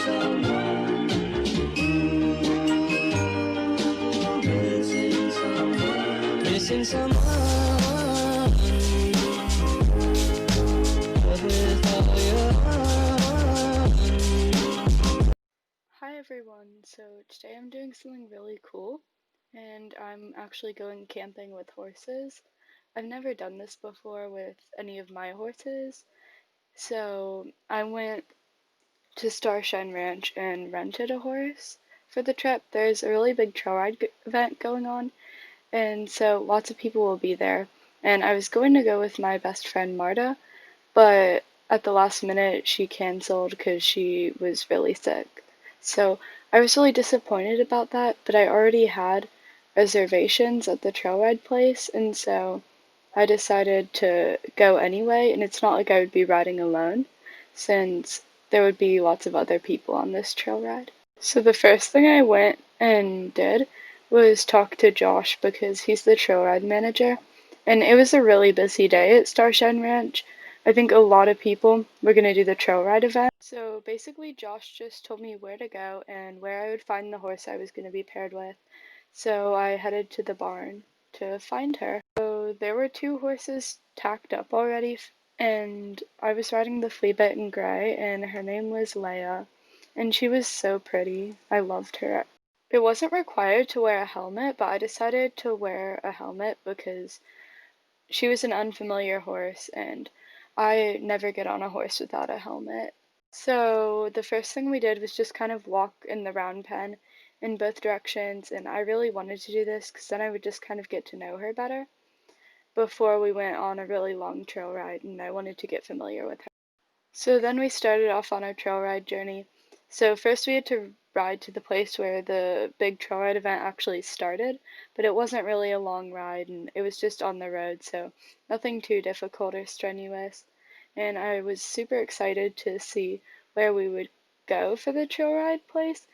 someone, missing someone, missing someone, with all your heart. Hi everyone, so today I'm doing something really cool and I'm actually going camping with horses. I've never done this before with any of my horses, so I went to Starshine Ranch and rented a horse for the trip. There's a really big trail ride event going on, and so lots of people will be there. And I was going to go with my best friend Marta, but at the last minute she canceled because she was really sick. So I was really disappointed about that, but I already had reservations at the trail ride place, and so I decided to go anyway, and it's not like I would be riding alone, since there would be lots of other people on this trail ride. So the first thing I went and did was talk to Josh because he's the trail ride manager, and it was a really busy day at Starshine Ranch. I think a lot of people were going to do the trail ride event. So basically, Josh just told me where to go and where I would find the horse I was going to be paired with. So I headed to the barn to find her. So there were two horses tacked up already, and I was riding the Fleabit Gray, and her name was Leia, and she was so pretty. I loved her. It wasn't required to wear a helmet, but I decided to wear a helmet because she was an unfamiliar horse, and I never get on a horse without a helmet. So the first thing we did was just kind of walk in the round pen in both directions, and I really wanted to do this because then I would just kind of get to know her better before we went on a really long trail ride, and I wanted to get familiar with her. So then we started off on our trail ride journey. So first we had to ride to the place where the big trail ride event actually started, but it wasn't really a long ride and it was just on the road, so nothing too difficult or strenuous. And I was super excited to see where we would go for the trail ride place.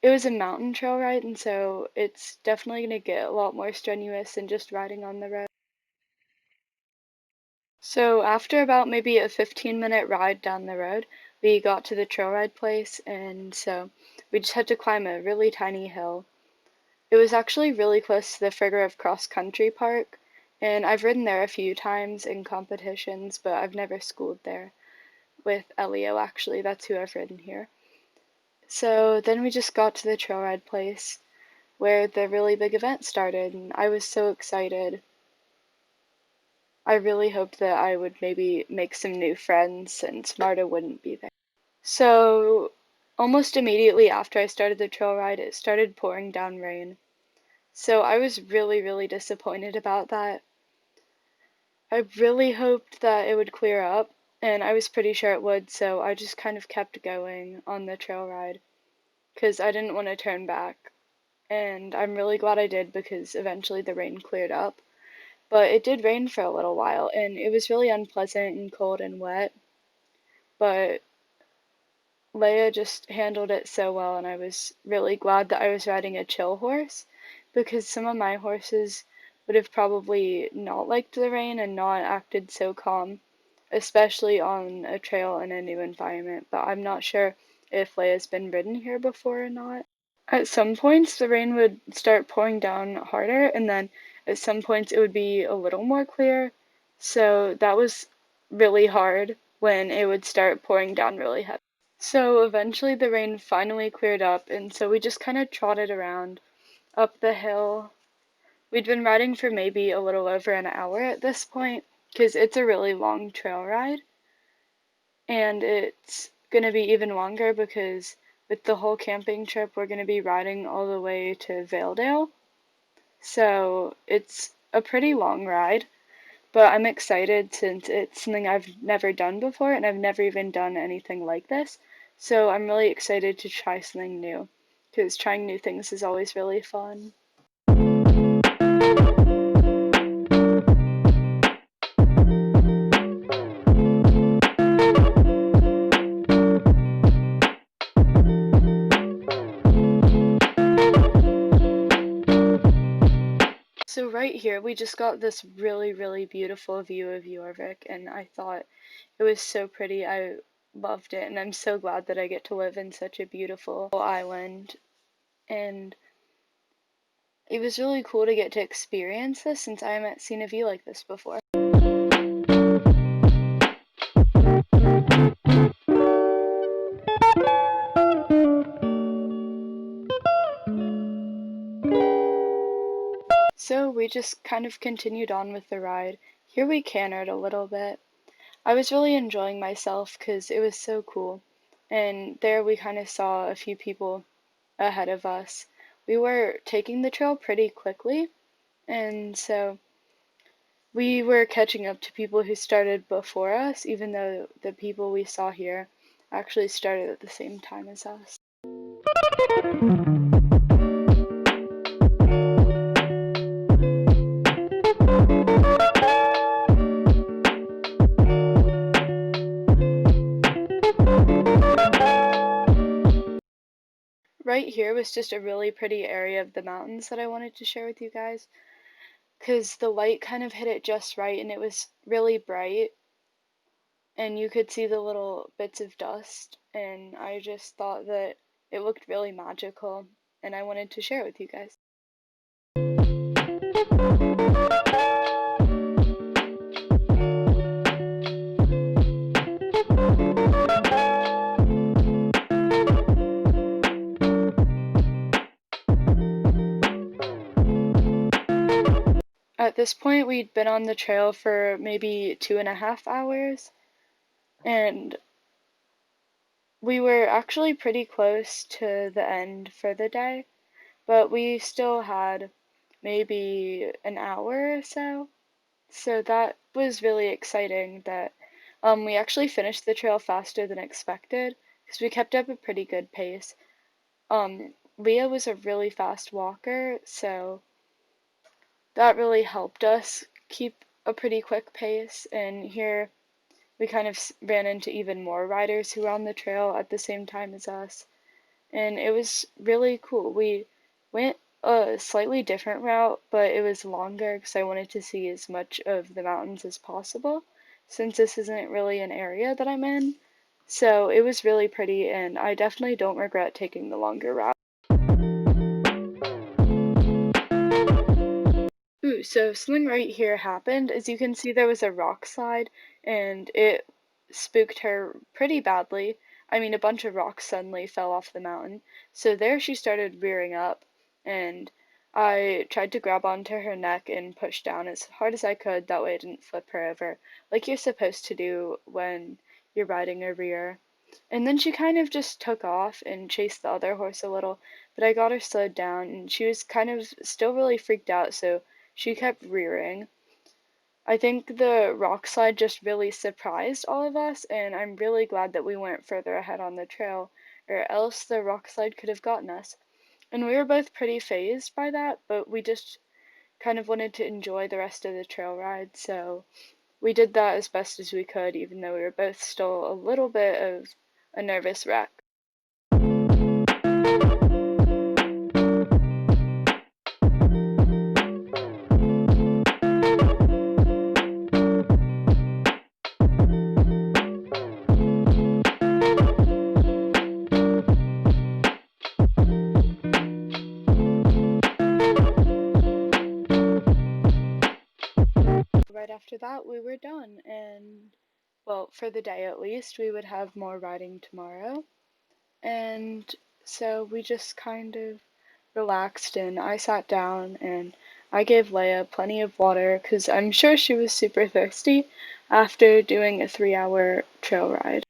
It was a mountain trail ride, and so it's definitely going to get a lot more strenuous than just riding on the road. So after about maybe a 15-minute ride down the road, we got to the trail ride place, and so we just had to climb a really tiny hill. It was actually really close to the Figure Cross Country Park, and I've ridden there a few times in competitions, but I've never schooled there with Elio, actually. That's who I've ridden here. So then we just got to the trail ride place where the really big event started, and I was so excited. I really hoped that I would maybe make some new friends since Marta wouldn't be there. So, almost immediately after I started the trail ride, it started pouring down rain. So, I was really, really disappointed about that. I really hoped that it would clear up, and I was pretty sure it would, so I just kind of kept going on the trail ride because I didn't want to turn back. And I'm really glad I did because eventually the rain cleared up. But it did rain for a little while, and it was really unpleasant and cold and wet. But Leia just handled it so well, and I was really glad that I was riding a chill horse because some of my horses would have probably not liked the rain and not acted so calm, especially on a trail in a new environment. But I'm not sure if Leia's been ridden here before or not. At some points, the rain would start pouring down harder, and then at some points, it would be a little more clear. So that was really hard when it would start pouring down really heavy. So eventually, the rain finally cleared up, and so we just kind of trotted around up the hill. We'd been riding for maybe a little over an hour at this point, because it's a really long trail ride, and it's gonna be even longer because with the whole camping trip, we're gonna be riding all the way to Valedale. So it's a pretty long ride, but I'm excited since it's something I've never done before and I've never even done anything like this. So I'm really excited to try something new because trying new things is always really fun. So right here, we just got this really, really beautiful view of Jorvik, and I thought it was so pretty. I loved it, and I'm so glad that I get to live in such a beautiful island. And it was really cool to get to experience this since I haven't seen a view like this before. So we just kind of continued on with the ride. Here we cantered a little bit. I was really enjoying myself because it was so cool. And there we kind of saw a few people ahead of us. We were taking the trail pretty quickly, and so we were catching up to people who started before us, even though the people we saw here actually started at the same time as us. Right here was just a really pretty area of the mountains that I wanted to share with you guys, because the light kind of hit it just right and it was really bright and you could see the little bits of dust, and I just thought that it looked really magical and I wanted to share it with you guys. At this point, we'd been on the trail for maybe 2.5 hours, and we were actually pretty close to the end for the day, but we still had maybe an hour or so. So that was really exciting that we actually finished the trail faster than expected because we kept up a pretty good pace. Leah was a really fast walker, so that really helped us keep a pretty quick pace. And here we kind of ran into even more riders who were on the trail at the same time as us, and it was really cool. We went a slightly different route, but it was longer because I wanted to see as much of the mountains as possible, since this isn't really an area that I'm in. So it was really pretty, and I definitely don't regret taking the longer route. Ooh, so something right here happened. As you can see, there was a rock slide, and it spooked her pretty badly. I mean, a bunch of rocks suddenly fell off the mountain. So there she started rearing up, and I tried to grab onto her neck and push down as hard as I could. That way I didn't flip her over, like you're supposed to do when you're riding a rear. And then she kind of just took off and chased the other horse a little, but I got her slowed down, and she was kind of still really freaked out, so she kept rearing. I think the rock slide just really surprised all of us, and I'm really glad that we weren't further ahead on the trail, or else the rock slide could have gotten us. And we were both pretty fazed by that, but we just kind of wanted to enjoy the rest of the trail ride, so we did that as best as we could, even though we were both still a little bit of a nervous wreck. Right after that, we were done, and well, for the day at least, we would have more riding tomorrow. And so we just kind of relaxed, and I sat down and I gave Leia plenty of water because I'm sure she was super thirsty after doing a 3-hour trail ride.